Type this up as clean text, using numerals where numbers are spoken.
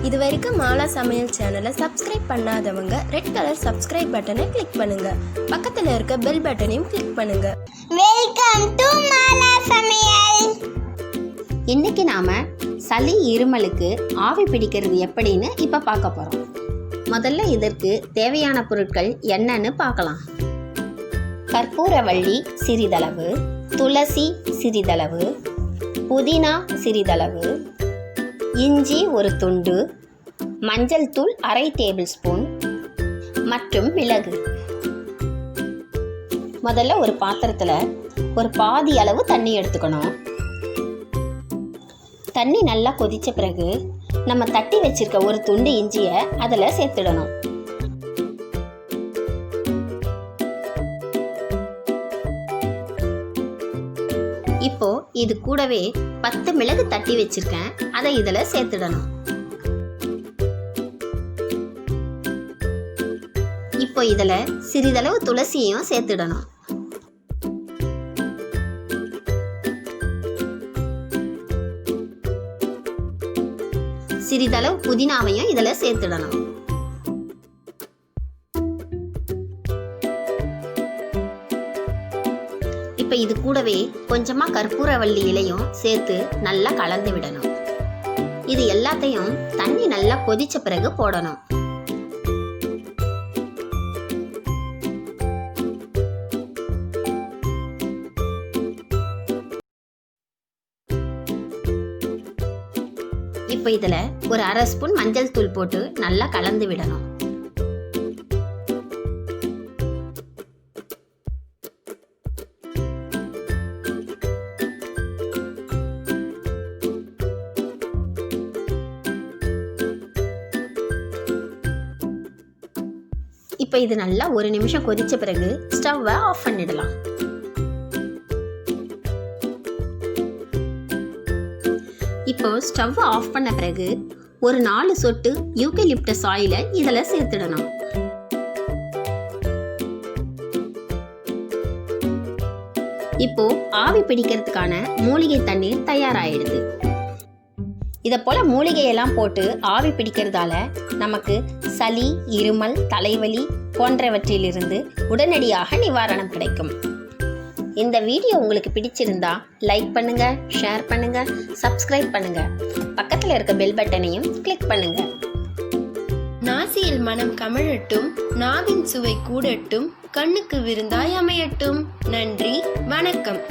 இது வரைக்கும் மாலா சமையல் சேனலை சப்ஸ்கிரைப் பண்ணாதவங்க ரெட் கலர் சப்ஸ்கிரைப் பட்டனை கிளிக் பண்ணுங்க. பக்கத்தில் இருக்க பெல் பட்டனையும் கிளிக் பண்ணுங்க. வெல்கம் டு மாலா சமையல். இன்னைக்கு நாம சளி இருமலுக்கு ஆவி பிடிக்கிறது எப்படின்னு இப்ப பார்க்க போறோம். முதல்ல இதற்கு தேவையான பொருட்கள் என்னன்னு பார்க்கலாம். கற்பூரவள்ளி சிறிதளவு, துளசி சிறிதளவு, புதினா சிறிதளவு, இஞ்சி ஒரு துண்டு, மஞ்சள் தூள் அரை டேபிள் ஸ்பூன் மற்றும் மிளகு. முதல்ல ஒரு பாத்திரத்தில் ஒரு பாதி அளவு தண்ணி எடுத்துக்கணும். தண்ணி நல்லா கொதிச்ச பிறகு நம்ம தட்டி வச்சிருக்க ஒரு துண்டு இஞ்சியை அதில் சேர்த்துடணும். இப்போ இது கூடவே 10 மிளகு தட்டி வச்சிருக்கேன், அதை இதில் சேர்த்துடணும். இப்போ இதில் சிறிதளவு துளசியையும் சேர்த்துடணும். சிறிதளவு புதினாவையும் இதில் சேர்த்துடணும். இப்போ இது கூடவே கொஞ்சமா கற்பூரவள்ளி இலையும் சேர்த்து நல்லா கலந்து விடணும். இது எல்லாத்தையும் தண்ணி நல்லா கொதிச்ச பிறகு போடணும். இப்போ இதுல ஒரு அரை ஸ்பூன் மஞ்சள் தூள் போட்டு நல்லா கலந்து விடணும். இப்போ இது நல்லா ஒரு நிமிஷம் கொதிச்ச பிறகு ஸ்டவ்வை ஆஃப் பண்ணிடலாம். இப்போ ஸ்டவ் ஆஃப் பண்ண பிறகு ஒரு 4 சொட்டு யூக்கலிப்டஸ் ஆயிலை இதில் சேர்த்துடணும். இப்போ ஆவி பிடிக்கிறதுக்கான மூலிகை தண்ணீர் தயாராகிடுது. இதை போல மூலிகையெல்லாம் போட்டு ஆவி பிடிக்கிறதால நமக்கு சளி, இருமல், தலைவலி போன்றவற்றிலிருந்து உடனடியாக நிவாரணம் கிடைக்கும். இந்த வீடியோ உங்களுக்கு பிடிச்சிருந்தா லைக் பண்ணுங்க, ஷேர் பண்ணுங்க, சப்ஸ்கிரைப் பண்ணுங்க. பக்கத்தில் இருக்க பெல் பட்டனையும் கிளிக் பண்ணுங்க. நாசியில் மனம் கமழட்டும், நாவின் சுவை கூடட்டும், கண்ணுக்கு விருந்தாய் அமையட்டும். நன்றி, வணக்கம்.